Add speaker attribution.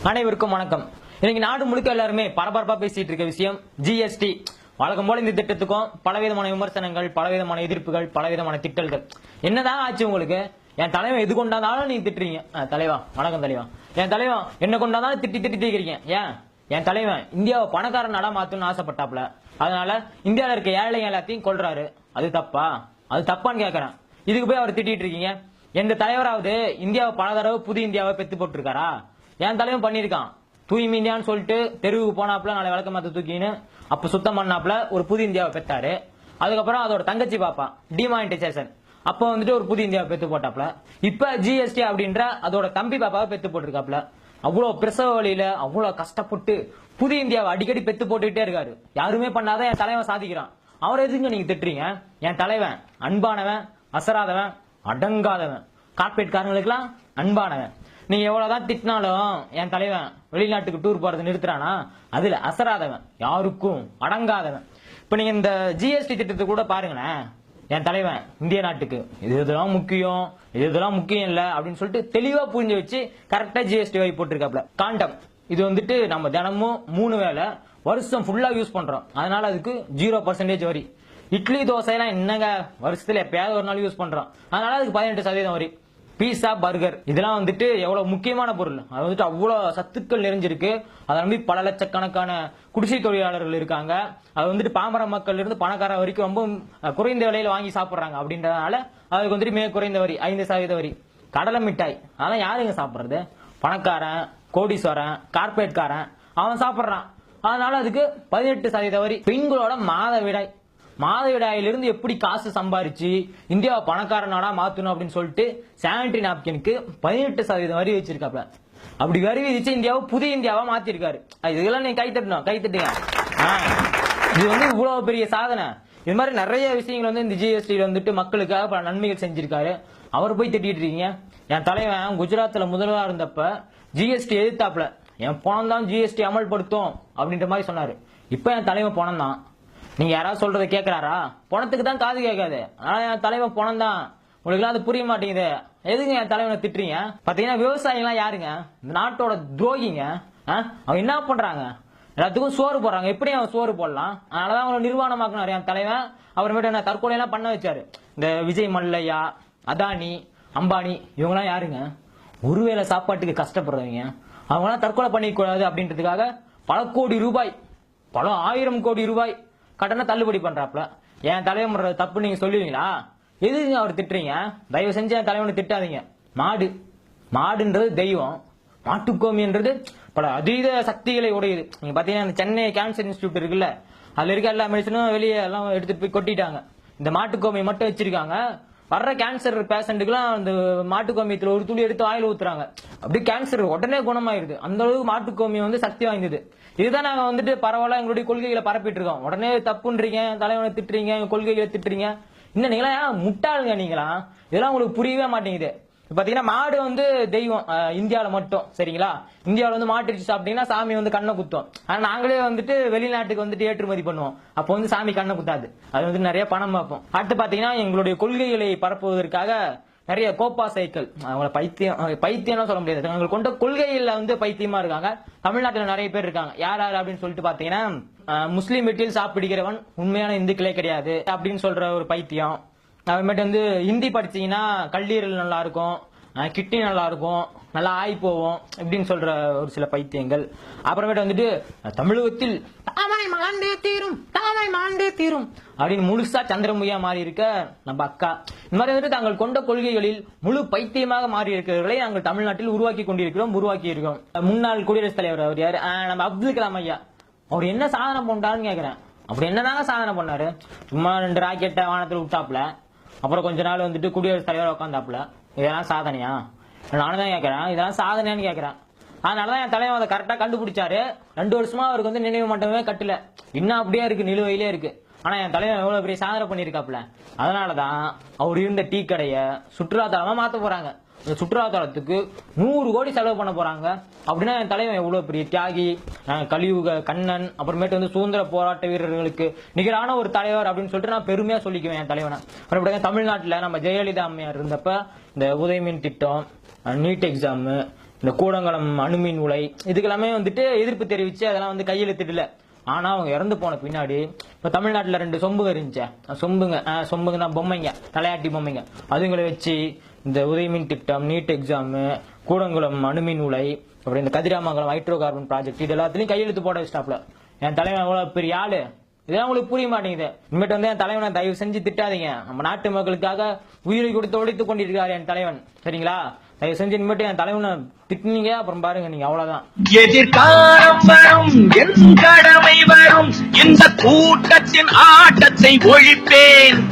Speaker 1: அனைவருக்கும் வணக்கம். இன்னைக்கு நாடு முழுக்க எல்லாருமே பரபரப்பா பேசிட்டு இருக்க விஷயம் ஜிஎஸ்டி. வழக்கம் போல இந்த திட்டத்துக்கும் பலவிதமான விமர்சனங்கள், பலவிதமான எதிர்ப்புகள், பலவிதமான திட்டல்கள். என்னதான் ஆச்சு உங்களுக்கு? என் தலைவன் எது கொண்டாந்தாலும் நீங்க திட்டுறீங்க. தலைவா வணக்கம் தலைவா. என் தலைவன் என்ன கொண்டாந்தாலும் திட்டி திட்டி தீக்கிறீங்க. ஏன்? என் தலைவன் இந்தியாவை பணக்கார நாடா மாத்தணும்னு ஆசைப்பட்டாப்ல. அதனால இந்தியாவில இருக்க ஏழை எல்லாத்தையும் கொள்றாரு. அது தப்பா? அது தப்பான்னு கேக்குறேன். இதுக்கு போய் அவர் திட்டிட்டு இருக்கீங்க. எந்த தலைவராவது இந்தியாவை பல தடவை புது இந்தியாவை பெத்து போட்டிருக்காரா? என் தலைவன் பண்ணிருக்கான். தூய்மை இந்தியான்னு சொல்லிட்டு தெருவுக்கு போனாப்ல, நாளை விளக்க மாத்த தூக்கின்னு அப்ப சுத்தம் பண்ணாப்ல ஒரு புது இந்தியாவை பெற்றாரு. அதுக்கப்புறம் அதோட தங்கச்சி பாப்பா டிமானிட்டைசேஷன் அப்ப வந்துட்டு ஒரு புது இந்தியாவை பெத்து போட்டாப்ல. இப்ப ஜிஎஸ்டி அப்படின்ற அதோட தம்பி பாப்பாவை பெத்து போட்டிருக்காப்ல. அவ்வளவு பிரசவ வழியில அவ்வளவு கஷ்டப்பட்டு புது இந்தியாவை அடிக்கடி பெத்து போட்டுக்கிட்டே இருக்காரு. யாருமே பண்ணாத என் தலைவன் சாதிக்கிறான். அவரை எதுங்க நீங்க திட்டுறீங்க? என் தலைவன் அன்பானவன், அசராதவன், அடங்காதவன், கார்பரேட் காரங்களுக்கெல்லாம் அன்பானவன். நீங்க எவ்வளவுதான் திட்டினாலும் என் தலைவன் வெளிநாட்டுக்கு டூர் போறது நிறுத்துறானா? அதுல அசராதவன், யாருக்கும் அடங்காதவன். இப்ப நீங்க இந்த ஜிஎஸ்டி திட்டத்தை கூட பாருங்களேன். என் தலைவன் இந்திய நாட்டுக்கு இதெல்லாம் முக்கியம், இதெல்லாம் முக்கியம் இல்ல அப்படின்னு சொல்லிட்டு தெளிவா புரிஞ்சு வச்சு கரெக்டா ஜிஎஸ்டி வரி போட்டிருக்காப்ல. காண்டம் இது வந்துட்டு நம்ம தினமும் 3 வேளை வருஷம் ஃபுல்லா யூஸ் பண்றோம். அதனால அதுக்கு 0% வரி. இட்லி தோசை எல்லாம் என்னங்க வருஷத்துல எப்பயாவது ஒரு நாள் யூஸ் பண்றோம். அதனால அதுக்கு 18% வரி. பீஸா, பர்கர் இதெல்லாம் வந்துட்டு எவ்வளவு முக்கியமான பொருள். அது வந்துட்டு அவ்வளவு சத்துக்கள் நிறைஞ்சிருக்கு. அதை நம்பி பல லட்சக்கணக்கான குடிசை தொழிலாளர்கள் இருக்காங்க. அது வந்துட்டு பாமர மக்கள் இருந்து பணக்கார வரைக்கும் ரொம்ப குறைந்த விலையில வாங்கி சாப்பிடுறாங்க. அப்படின்றதுனால அதுக்கு வந்துட்டு மிக குறைந்த வரி 5% வரி. கடலை மிட்டாய் அதெல்லாம் யாருங்க சாப்பிடுறது? பணக்காரன், கோடீஸ்வரன், கார்பரேட்காரன் அவன் சாப்பிடுறான். அதனால அதுக்கு 18% வரி. பெண்களோட மாதவிடாயிலிருந்து எப்படி காசு சம்பாரிச்சு இந்தியாவை பணக்கார நாடா மாத்தணும் அப்படின்னு சொல்லிட்டு சானிட்டரி நாப்கினுக்கு 18% வரி வச்சிருக்காப்ல. அப்படி வரி விதிச்சு இந்தியாவை புதிய இந்தியாவா மாத்திருக்காரு. இதெல்லாம் நீங்க கைத்தட்டுங்க. இது வந்து இவ்வளவு பெரிய சாதனை. இது மாதிரி நிறைய விஷயங்கள் வந்து இந்த ஜிஎஸ்டி வந்துட்டு மக்களுக்காக பல நன்மைகள் செஞ்சிருக்காரு. அவர் போய் திட்டிட்டு இருக்கீங்க. என் தலைவன் குஜராத்ல முதல்வரா இருந்தப்ப ஜிஎஸ்டி எதிர்த்தாப்ல. என் பணம் தான் ஜிஎஸ்டி அமல்படுத்தும் அப்படின்ற மாதிரி சொன்னாரு. இப்ப என் தலைவன் பணம் தான். நீங்க யாராவது சொல்றதை கேட்கிறாரா? பணத்துக்கு தான் காது கேட்காது. ஆனா என் தலைவன் பணம் தான். உங்களுக்கு அது புரிய மாட்டேங்குது. எதுங்க என் தலைவனை திட்டுறீங்க? பாத்தீங்கன்னா விவசாயிகள் யாருங்க? இந்த நாட்டோட துரோகிங்க. அவங்க என்ன பண்றாங்க? எல்லாத்துக்கும் சோறு போடுறாங்க. எப்படி அவன் சோறு போடலாம்? அதனாலதான் அவங்களை நிர்வாணமாக்குனாரு என் தலைவன். அப்புறமேட்டு என்ன தற்கொலை எல்லாம் பண்ண வச்சாரு. இந்த விஜய் மல்லையா, அதானி, அம்பானி இவங்கெல்லாம் யாருங்க? ஒருவேளை சாப்பாட்டுக்கு கஷ்டப்படுறவங்க. அவங்களாம் தற்கொலை பண்ணிக்க கூடாது அப்படின்றதுக்காக பல கோடி ரூபாய், பல 1000 கோடி ரூபாய் கடனை தள்ளுபடி பண்றாப்ல. என் தலைவன் தப்பு நீங்க சொல்லுவீங்களா? எதுங்க அவர் திட்டுறீங்க? தயவு செஞ்சு என் தலைவனை திட்டாதீங்க. மாடுன்றது தெய்வம். மாட்டுக்கோமின்றது பல அதீத சக்திகளை உடையது. நீங்க பாத்தீங்கன்னா சென்னை கேன்சர் இன்ஸ்டிடியூட் இருக்குல்ல, அதுல இருக்க எல்லா மெடிசனும் வெளியே எல்லாம் எடுத்துட்டு போய் கொட்டிட்டாங்க. இந்த மாட்டுக்கோமியை மட்டும் வச்சிருக்காங்க. வர்ற கேன்சர் பேஷண்ட்டுக்குலாம் அந்த மாட்டுக்கோமியத்துல ஒரு துளி எடுத்து ஆயில் ஊத்துறாங்க. அப்படி கேன்சர் உடனே குணமாயிருது. அந்த அளவுக்கு மாட்டுக்கோமியம் வந்து சக்தி வாய்ந்தது. இதுதான் நாங்க வந்துட்டு பரவாயில்ல எங்களுடைய கொள்கைகளை பரப்பிட்டு இருக்கோம். உடனே தப்புன்றீங்க, தலைவனை திட்டுறீங்க, கொள்கைகளை திட்டுறீங்க. இன்னும் நீங்களா முட்டாளுங்க. நீங்களா இதெல்லாம் உங்களுக்கு புரியவே மாட்டேங்குது. பாத்தீங்கன்னா மாடு வந்து தெய்வம் இந்தியாவில மட்டும். சரிங்களா? இந்தியாவில வந்து மாட்டு இறைச்சி சாப்பிட்டீங்கன்னா சாமி வந்து கண்ணை குத்தும். ஆனா நாங்களே வந்துட்டு வெளிநாட்டுக்கு வந்துட்டு ஏற்றுமதி பண்ணுவோம். அப்போ வந்து சாமி கண்ணை குத்தாது. அது வந்து நிறைய பணம் பார்ப்போம். அடுத்து பாத்தீங்கன்னா எங்களுடைய கொள்கைகளை பரப்புவதற்காக நிறைய கோப்பா சைக்கிள், அவங்கள பைத்தியம் சொல்ல முடியாது. அவங்க கொண்ட கொள்கையில வந்து பைத்தியமா இருக்காங்க. தமிழ்நாட்டில் நிறைய பேர் இருக்காங்க. யார் அப்படின்னு சொல்லிட்டு பாத்தீங்கன்னா முஸ்லீம் வீட்டில் சாப்பிடுகிறவன் உண்மையான இந்துக்களே கிடையாது அப்படின்னு சொல்ற ஒரு பைத்தியம். அப்புறமேட்டு வந்து ஹிந்தி படிச்சீங்கன்னா கல்லீரல் நல்லா இருக்கும், கிட்னி நல்லா இருக்கும், நல்லா ஆய் போவோம் இப்படின்னு சொல்ற ஒரு சில பைத்தியங்கள். அப்புறமேட்டு வந்துட்டு தமிழகத்தில் தாமரை மாண்டே தீரும் அப்படின்னு முழுசா சந்திரமுகியா மாறி இருக்க நம்ம அக்கா. இந்த மாதிரி வந்துட்டு தாங்கள் கொண்ட கொள்கைகளில் முழு பைத்தியமாக மாறி இருக்கிறவர்களை நாங்கள் தமிழ்நாட்டில் உருவாக்கி இருக்கோம். முன்னாள் குடியரசுத் தலைவர் அவர் யாரு? நம்ம அப்துல் கலாம் ஐயா. அவர் என்ன சாதனை பண்ணாருன்னு கேக்குறேன். அப்படி என்னதாங்க சாதனை பண்ணாரு? சும்மா 2 ராக்கெட்டை வானத்தில் விட்டாப்ல. அப்புறம் கொஞ்ச நாள் வந்துட்டு குடியரசுத் தலைவர் உட்காந்தாப்புல. இதெல்லாம் சாதனையா? நானும் தான் கேட்கறேன். இதெல்லாம் சாதனையான்னு கேட்கறேன். அதனாலதான் என் தலைவன் அதை கரெக்டா கண்டுபிடிச்சாரு. 2 வருஷமா அவருக்கு வந்து நினைவு மண்டபமே கட்டல. இன்னும் அப்படியே இருக்கு, நிலுவையிலே இருக்கு. ஆனா என் தலைவன் எவ்வளவு பெரிய சாதனை பண்ணிருக்காப்ல. அதனாலதான் அவர் இருந்த டீ கடைய சுற்றுலாத்தலமா மாத்த போறாங்க. இந்த சுற்றுலாத்தலத்துக்கு 100 கோடி செலவு பண்ண போறாங்க. அப்படின்னா என் தலைவன் எவ்வளவு பெரிய தியாகி, கலியுக கண்ணன், அப்புறமேட்டு வந்து சுதந்திர போராட்ட வீரர்களுக்கு நிகரான ஒரு தலைவர் அப்படின்னு சொல்லிட்டு நான் பெருமையா சொல்லிக்குவேன் என் தலைவனை. அப்புறம் தமிழ்நாட்டில் நம்ம ஜெயலலிதா அம்மையார் இருந்தப்ப இந்த உதயமின் திட்டம், நீட் எக்ஸாம், இந்த கூடங்குளம் அணுமின் உலை இதுக்கெல்லாமே வந்துட்டு எதிர்ப்பு தெரிவிச்சு அதெல்லாம் வந்து கையெழுத்திடல. ஆனா அவங்க இறந்து போன பின்னாடி இப்ப தமிழ்நாட்டுல 2 சொம்புங்க இருந்துச்சு, சொம்புங்க தான் பொம்மைங்க, தலையாட்டி பொம்மைங்க, அதுங்களை வச்சு இந்த உதயமின் திட்டம், நீட் எக்ஸாம், கூடங்குளம் அணுமின் உலை, அப்புறம் இந்த கதிராமங்கலம் ஹைட்ரோ கார்பன் ப்ராஜெக்ட் இது எல்லாத்துலயும் கையெழுத்து போட வச்சிட்டாப்ல. என் தலைவன் எவ்வளவு பெரிய ஆளு, இதெல்லாம் உங்களுக்கு புரிய மாட்டேங்குது. இனிமேட்டு வந்து என் தலைவனை தயவு செஞ்சு திட்டாதீங்க. நம்ம நாட்டு மக்களுக்காக உயிரை கொடுத்து ஒழித்துக் கொண்டிருக்கிறார் என் தலைவன், சரிங்களா? தயவு செஞ்சு இனிமேட்டு என் தலைவனை திட்டுனீங்க அப்புறம் பாருங்க நீங்க அவ்வளவுதான்.
Speaker 2: எதிர்காலம் வரும், என் கடமை வரும், இந்த கூட்டத்தின் ஆட்டத்தை ஒழிப்பேன்.